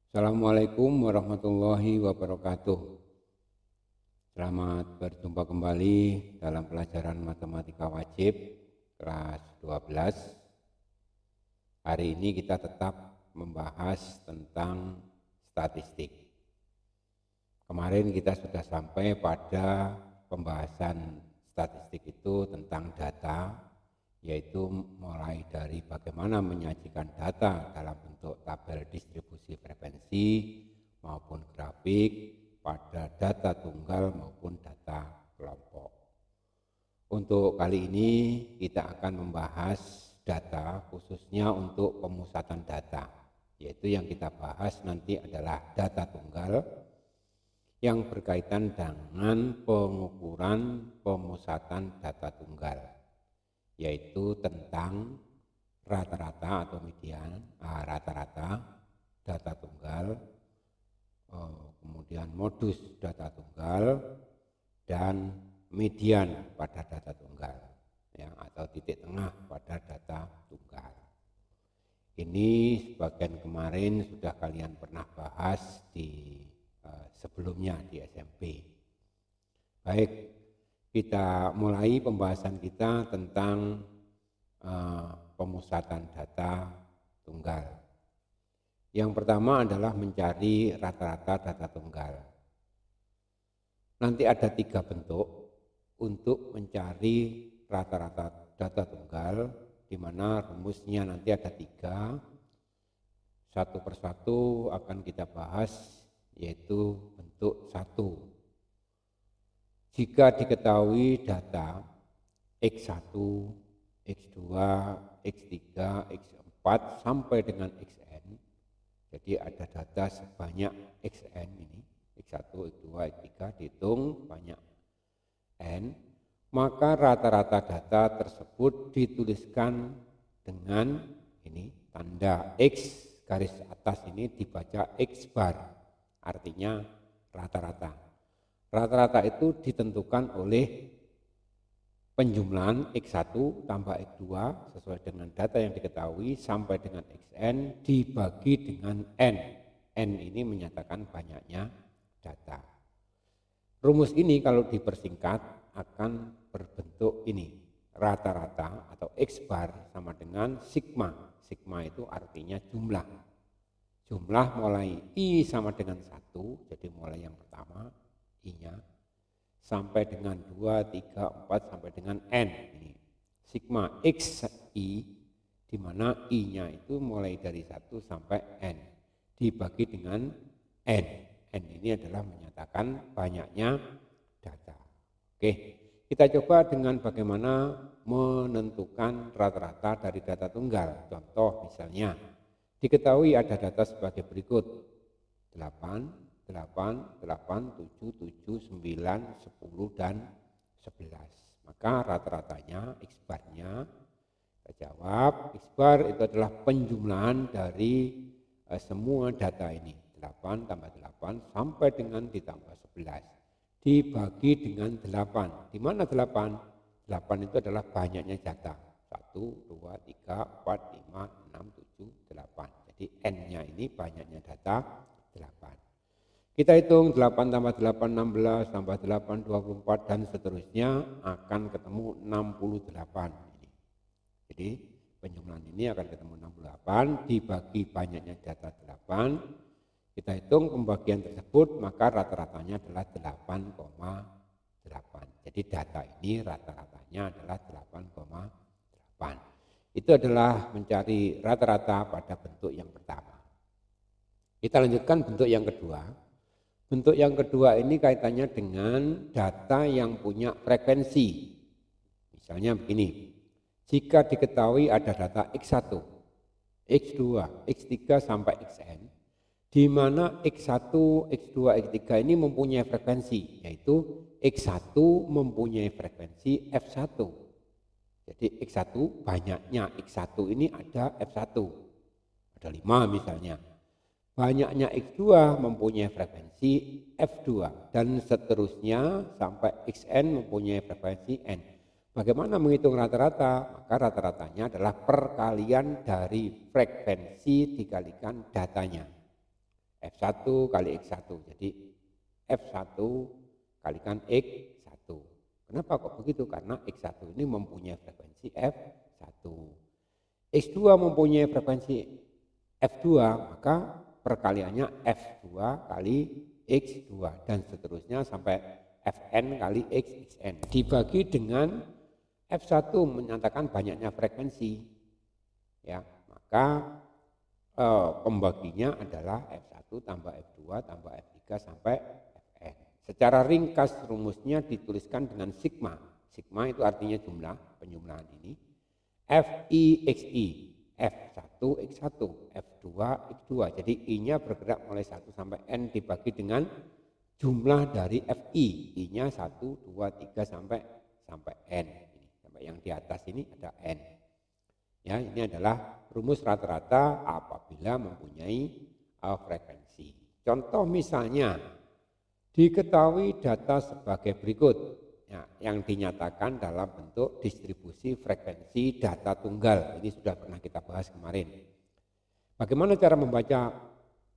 Assalamualaikum warahmatullahi wabarakatuh. Selamat berjumpa kembali dalam pelajaran matematika wajib kelas 12. Hari ini kita tetap membahas tentang statistik. Kemarin kita sudah sampai pada pembahasan statistik itu tentang data, yaitu mulai dari bagaimana menyajikan data dalam bentuk tabel distribusi frekuensi maupun grafik pada data tunggal maupun data kelompok. Untuk kali ini kita akan membahas data khususnya untuk pemusatan data, yaitu yang kita bahas nanti adalah data tunggal yang berkaitan dengan pengukuran pemusatan data tunggal, yaitu tentang rata-rata atau median, rata-rata data tunggal, kemudian modus data tunggal, dan median pada data tunggal, ya, atau titik tengah pada data tunggal. Ini sebagian kemarin sudah kalian pernah bahas di sebelumnya di SMP. Baik, kita mulai pembahasan kita tentang pemusatan data tunggal. Yang pertama adalah mencari rata-rata data tunggal. Nanti ada 3 bentuk untuk mencari rata-rata data tunggal, di mana rumusnya nanti ada 3. Satu persatu akan kita bahas, yaitu bentuk 1. Jika diketahui data X1, X2, X3, X4 sampai dengan Xn, jadi ada data sebanyak Xn ini, X1, X2, X3 dihitung banyak N, maka rata-rata data tersebut dituliskan dengan ini, tanda X garis atas ini dibaca X bar, artinya rata-rata. Rata-rata itu ditentukan oleh penjumlahan X1 tambah X2 sesuai dengan data yang diketahui sampai dengan Xn dibagi dengan N. N ini menyatakan banyaknya data. Rumus ini kalau dipersingkat akan berbentuk ini. Rata-rata atau X bar sama dengan sigma. Sigma itu artinya jumlah. Jumlah mulai I sama dengan 1, jadi mulai yang pertama I-nya, sampai dengan 2, 3, 4 sampai dengan N. Ini sigma XI, di mana I-nya itu mulai dari 1 sampai N dibagi dengan N. N ini adalah menyatakan banyaknya data. Oke, kita coba dengan bagaimana menentukan rata-rata dari data tunggal. Contoh misalnya, diketahui ada data sebagai berikut: 8, 8, 8, 7, 7, 9, 10, dan 11. Maka rata-ratanya X bar-nya, kita jawab, X bar itu adalah penjumlahan dari semua data ini. 8 tambah 8 sampai dengan ditambah 11. Dibagi dengan 8. Di mana 8? 8 itu adalah banyaknya data. 1, 2, 3, 4, 5, 6, 7, 8. Jadi N-nya ini banyaknya data 8. Kita hitung 8 tambah 8, 16, tambah 8, 24, dan seterusnya akan ketemu 68. Jadi penjumlahan ini akan ketemu 68 dibagi banyaknya data 8. Kita hitung pembagian tersebut, maka rata-ratanya adalah 8,8. Jadi data ini rata-ratanya adalah 8,8. Itu adalah mencari rata-rata pada bentuk yang pertama. Kita lanjutkan bentuk yang kedua. Bentuk yang kedua ini kaitannya dengan data yang punya frekuensi. Misalnya begini, jika diketahui ada data X1, X2, X3 sampai Xn, di mana X1, X2, X3 ini mempunyai frekuensi, yaitu X1 mempunyai frekuensi F1. Jadi X1 banyaknya X1 ini ada F1, ada 5 misalnya. Banyaknya X2 mempunyai frekuensi F2 dan seterusnya sampai Xn mempunyai frekuensi N. Bagaimana menghitung rata-rata? Maka rata-ratanya adalah perkalian dari frekuensi dikalikan datanya. F1 kali X1. Jadi F1 kalikan X1. Kenapa kok begitu? Karena X1 ini mempunyai frekuensi F1. X2 mempunyai frekuensi F2, maka perkaliannya F2 kali X2 dan seterusnya sampai Fn kali Xn. Dibagi dengan F1 menyatakan banyaknya frekuensi. Ya, maka pembaginya adalah F1 tambah F2 tambah F3 sampai Fn. Secara ringkas rumusnya dituliskan dengan sigma. Sigma itu artinya jumlah, penjumlahan ini. Fi Xi, F1 X1, F2 X2. Jadi I-nya bergerak mulai 1 sampai N dibagi dengan jumlah dari Fi. I-nya 1, 2, 3 sampai N. Sampai yang di atas ini ada N. Ya, ini adalah rumus rata-rata apabila mempunyai frekuensi. Contoh misalnya, diketahui data sebagai berikut. Ya, yang dinyatakan dalam bentuk distribusi frekuensi data tunggal. Ini sudah pernah kita bahas kemarin. Bagaimana cara membaca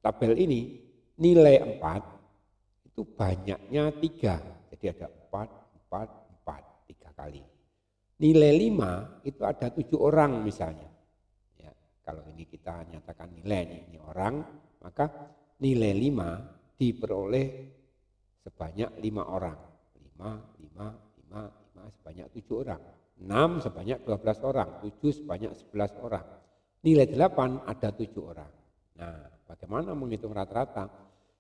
tabel ini? Nilai 4 itu banyaknya 3. Jadi ada 4, 4, 4, 3 kali. Nilai 5 itu ada 7 orang misalnya. Ya, kalau ini kita nyatakan nilai ini orang, maka nilai 5 diperoleh sebanyak 5 orang. 5 sebanyak 7 orang, 6 sebanyak 12 orang, 7 sebanyak 11 orang. Nilai 8 ada 7 orang. Nah, bagaimana menghitung rata-rata?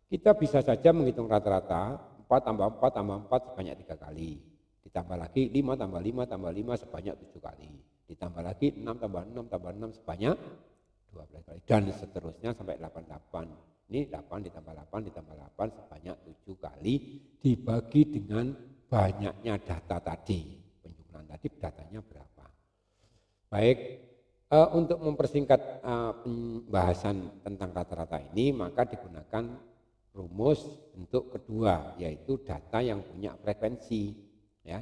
Kita bisa saja menghitung rata-rata 4 tambah 4 tambah 4 sebanyak 3 kali. Ditambah lagi 5 tambah 5 tambah 5 sebanyak 7 kali. Ditambah lagi 6 tambah 6 tambah 6 sebanyak 12 kali. Dan seterusnya sampai 88. Ini 8 ditambah 8 ditambah 8 sebanyak 7 kali dibagi dengan banyaknya data tadi. Penjumlahan tadi datanya berapa. Baik, untuk mempersingkat pembahasan tentang rata-rata ini maka digunakan rumus bentuk kedua yaitu data yang punya frekuensi. Ya,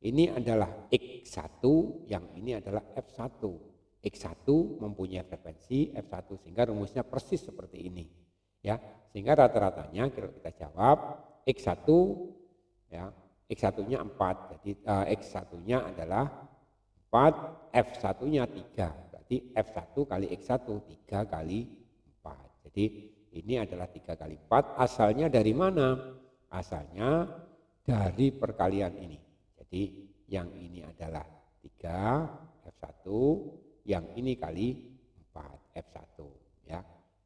ini adalah X1, yang ini adalah F1. X1 mempunyai frekuensi F1 sehingga rumusnya persis seperti ini. Ya, sehingga rata-ratanya kalau kita jawab X1 ya, X1-nya 4. Jadi X1-nya adalah 4, F1-nya 3. Berarti F1 kali X1 3 kali 4. Jadi ini adalah 3 kali 4. Asalnya dari mana? Asalnya dari perkalian ini. Jadi yang ini adalah 3 F1, yang ini kali 4 F1 ya.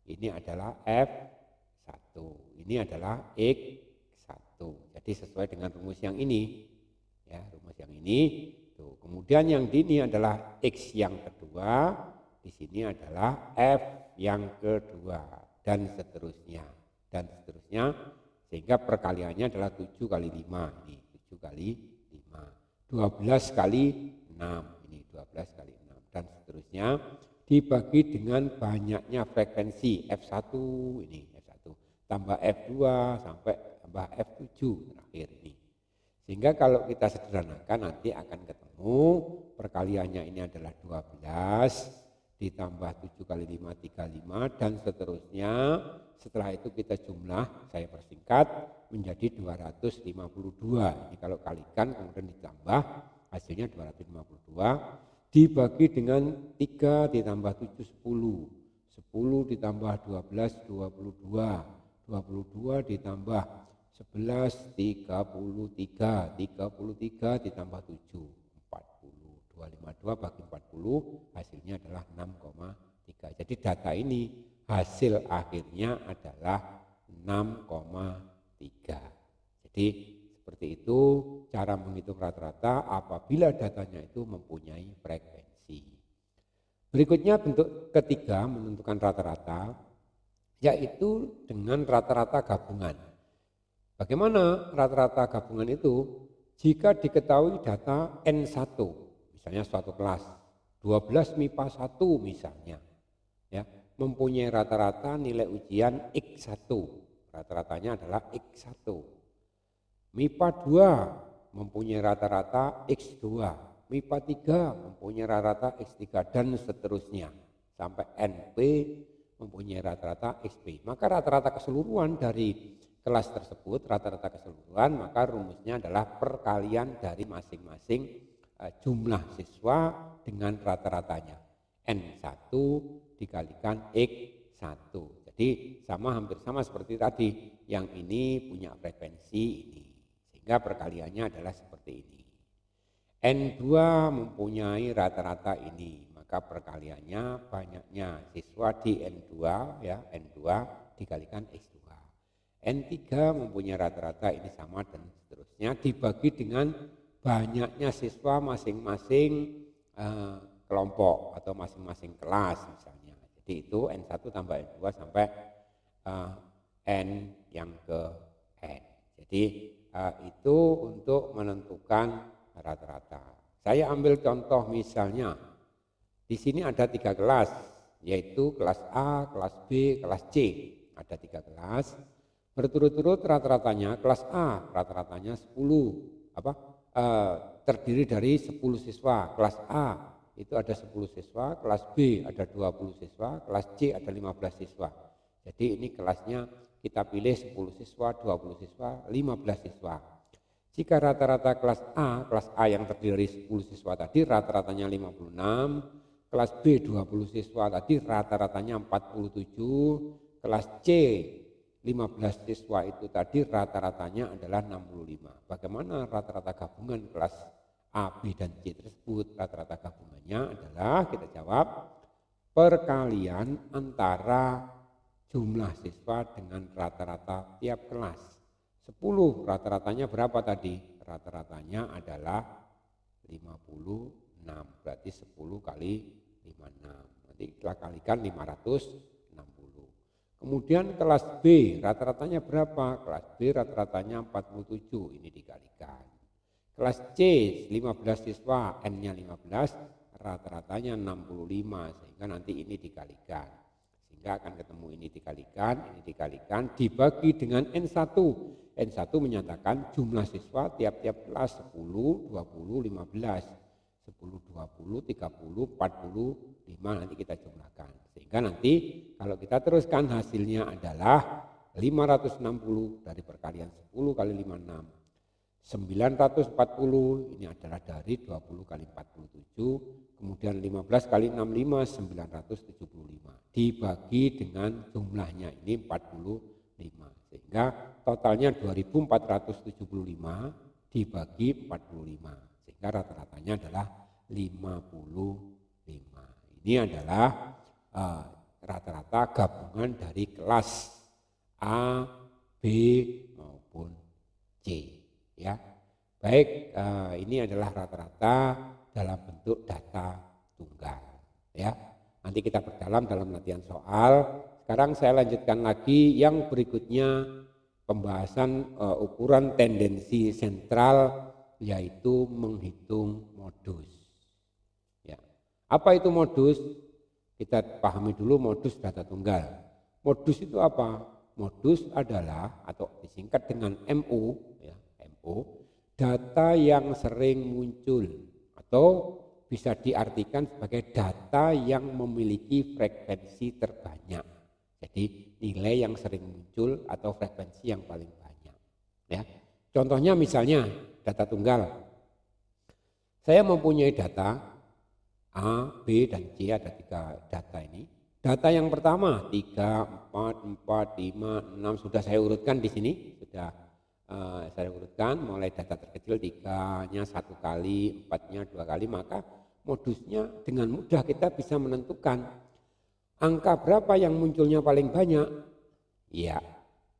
Ini adalah F1, ini adalah X1. Jadi sesuai dengan rumus yang ini ya, rumus yang ini tuh. Kemudian yang di ini adalah X yang kedua, di sini adalah F yang kedua dan seterusnya sehingga perkaliannya adalah 7 kali 5. Ini 7 kali 5, 12 kali 6, ini 12 kali 6 dan seterusnya dibagi dengan banyaknya frekuensi F1 ini F1 tambah F2 sampai tambah F7 terakhir ini. Sehingga kalau kita sederhanakan nanti akan ketemu perkaliannya ini adalah 12 ditambah 7 kali 5 35 dan seterusnya. Setelah itu kita jumlah, saya persingkat menjadi 252. Ini kalau kalikan kemudian ditambah hasilnya 252 dibagi dengan 3 ditambah 7 10. 10 ditambah 12 22. 22 ditambah 11 33. 33 ditambah 7 40. 252 bagi 40 hasilnya adalah 6,3. Jadi data ini hasil akhirnya adalah 6,3. Jadi seperti itu cara menghitung rata-rata apabila datanya itu mempunyai frekuensi. Berikutnya bentuk ketiga menentukan rata-rata yaitu dengan rata-rata gabungan. Bagaimana rata-rata gabungan itu? Jika diketahui data N1, misalnya suatu kelas 12 MIPA 1 misalnya ya, mempunyai rata-rata nilai ujian X1, rata-ratanya adalah X1. MIPA 2 mempunyai rata-rata X2, MIPA 3 mempunyai rata-rata X3 dan seterusnya sampai NP mempunyai rata-rata XP. Maka rata-rata keseluruhan dari kelas tersebut, rata-rata keseluruhan, maka rumusnya adalah perkalian dari masing-masing jumlah siswa dengan rata-ratanya. N1 dikalikan X1. Jadi hampir sama seperti tadi. Yang ini punya frekuensi ini. Sehingga perkaliannya adalah seperti ini. N2 mempunyai rata-rata ini. Maka perkaliannya banyaknya siswa di N2 ya, N2 dikalikan X2. N3 mempunyai rata-rata ini sama dan seterusnya dibagi dengan banyaknya siswa masing-masing kelompok atau masing-masing kelas misalnya. Jadi itu N1 tambah N2 sampai N yang ke N. Jadi itu untuk menentukan rata-rata. Saya ambil contoh misalnya di sini ada 3 kelas, yaitu kelas A, kelas B, kelas C. Ada 3 kelas. Berturut-turut rata-ratanya kelas A rata-ratanya 10 terdiri dari 10 siswa. Kelas A itu ada 10 siswa, kelas B ada 20 siswa, kelas C ada 15 siswa. Jadi ini kelasnya kita pilih 10 siswa, 20 siswa, 15 siswa. Jika rata-rata kelas A yang terdiri dari 10 siswa tadi rata-ratanya 56, kelas B 20 siswa tadi rata-ratanya 47, kelas C 15 siswa itu tadi rata-ratanya adalah 65. Bagaimana rata-rata gabungan kelas A, B, dan C tersebut? Rata-rata gabungannya adalah kita jawab perkalian antara jumlah siswa dengan rata-rata tiap kelas. 10 rata-ratanya berapa tadi? Rata-ratanya adalah 56. Berarti 10 kali 56. Nanti kita kalikan 560. Kemudian kelas B rata-ratanya berapa? Kelas B rata-ratanya 47, ini dikalikan. Kelas C 15 siswa, N-nya 15, rata-ratanya 65, sehingga nanti ini dikalikan. Sehingga akan ketemu ini dikalikan, dibagi dengan N1. N1 menyatakan jumlah siswa tiap-tiap kelas 10, 20, 15. 10, 20, 30, 45 nanti kita jumlahkan. Sehingga nanti kalau kita teruskan hasilnya adalah 560 dari perkalian 10 kali 56. 940 ini adalah dari 20 kali 47. Kemudian 15 kali 65 975. Dibagi dengan jumlahnya ini 45. Sehingga totalnya 2475 dibagi 45. Sehingga rata-ratanya adalah 55. Ini adalah rata-rata gabungan dari kelas A, B maupun C. Ya, baik, ini adalah rata-rata dalam bentuk data tunggal. Ya, nanti kita perdalam dalam latihan soal. Sekarang saya lanjutkan lagi yang berikutnya pembahasan ukuran tendensi sentral, yaitu menghitung modus. Ya. Apa itu modus? Kita pahami dulu modus data tunggal. Modus itu apa? Modus adalah atau disingkat dengan MO, ya, MO, data yang sering muncul atau bisa diartikan sebagai data yang memiliki frekuensi terbanyak. Jadi nilai yang sering muncul atau frekuensi yang paling banyak. Ya. Contohnya misalnya data tunggal. Saya mempunyai data A, B, dan C, ada 3 data ini. Data yang pertama 3, 4, 4, 5, 6 sudah saya urutkan di sini. Sudah saya urutkan mulai data terkecil 3-nya 1 kali, 4-nya 2 kali. Maka modusnya dengan mudah kita bisa menentukan angka berapa yang munculnya paling banyak. Ya,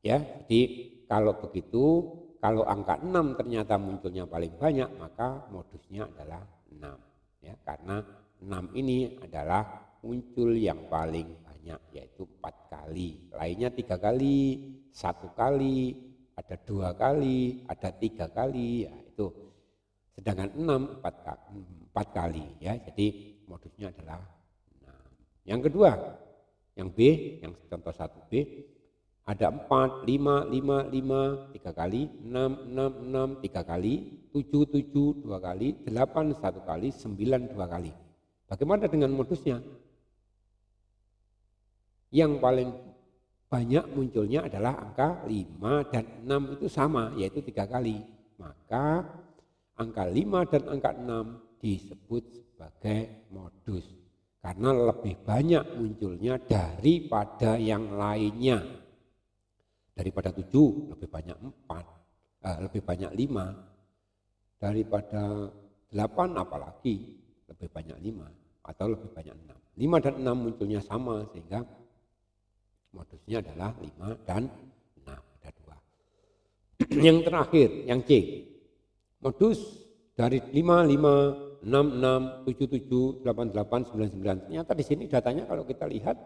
jadi kalau begitu, kalau angka 6 ternyata munculnya paling banyak, maka modusnya adalah 6. Ya, karena 6 ini adalah muncul yang paling banyak, yaitu 4 kali. Lainnya 3 kali, 1 kali, ada 2 kali, ada 3 kali, ya itu. Sedangkan 6 4 kali, ya. Jadi modusnya adalah 6. Yang kedua, yang B, yang contoh 1B, ada 4, 5, 5, 5, 3 kali, 6, 6, 6, 3 kali, 7, 7, 2 kali, 8, 1 kali, 9, 2 kali. Bagaimana dengan modusnya? Yang paling banyak munculnya adalah angka 5 dan 6 itu sama, yaitu 3 kali. Maka angka 5 dan angka 6 disebut sebagai modus. Karena lebih banyak munculnya daripada yang lainnya. Daripada 7 lebih banyak 4, lebih banyak 5. Daripada 8 apalagi lebih banyak 5 atau lebih banyak 6. 5 dan 6 munculnya sama sehingga modusnya adalah 5 dan 6. Ada 2. Yang terakhir, yang C. Modus dari 5, 5, 6, 6, 7, 7, 8, 8, 9, 9. Ternyata di sini datanya kalau kita lihat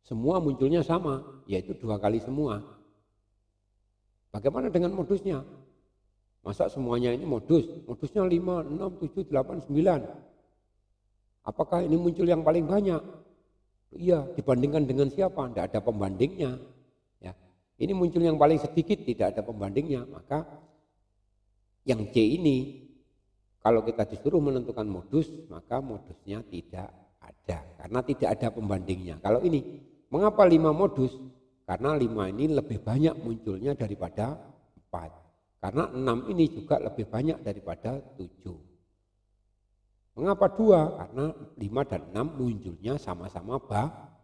semua munculnya sama, yaitu 2 kali semua. Bagaimana dengan modusnya? Masa semuanya ini modus? Modusnya 5, 6, 7, 8, 9. Apakah ini muncul yang paling banyak? Iya, dibandingkan dengan siapa? Tidak ada pembandingnya. Ya, ini muncul yang paling sedikit, tidak ada pembandingnya. Maka yang C ini, kalau kita disuruh menentukan modus, maka modusnya tidak ada. Karena tidak ada pembandingnya. Kalau ini, mengapa 5 modus? Karena 5 ini lebih banyak munculnya daripada 4. Karena 6 ini juga lebih banyak daripada 7. Mengapa 2? Karena 5 dan 6 munculnya sama-sama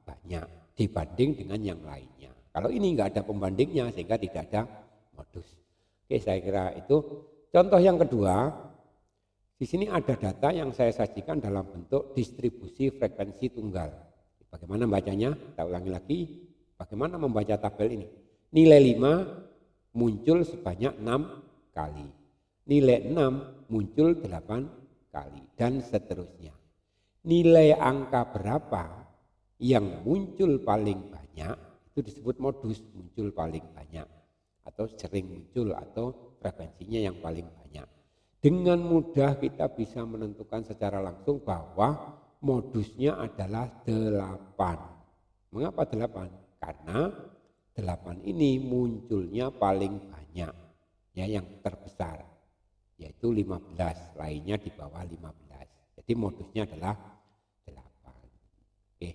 banyak dibanding dengan yang lainnya. Kalau ini enggak ada pembandingnya sehingga tidak ada modus. Oke, saya kira itu. Contoh yang kedua, di sini ada data yang saya sajikan dalam bentuk distribusi frekuensi tunggal. Bagaimana bacanya? Kita ulangi lagi. Bagaimana membaca tabel ini? Nilai 5 muncul sebanyak 6 kali. Nilai 6 muncul 8 kali dan seterusnya. Nilai angka berapa yang muncul paling banyak itu disebut modus, muncul paling banyak atau sering muncul atau frekuensinya yang paling banyak. Dengan mudah kita bisa menentukan secara langsung bahwa modusnya adalah 8. Mengapa 8? Karena 8 ini munculnya paling banyak, ya, yang terbesar yaitu 15, lainnya di bawah 15. Jadi modusnya adalah 8. Oke.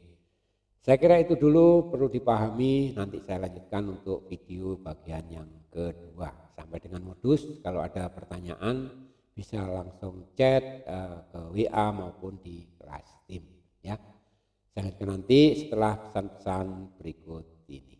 Saya kira itu dulu perlu dipahami, nanti saya lanjutkan untuk video bagian yang kedua. Sampai dengan modus, kalau ada pertanyaan bisa langsung chat ke WA maupun di kelas tim, ya. Saya lanjutkan nanti setelah pesan-pesan berikut ini.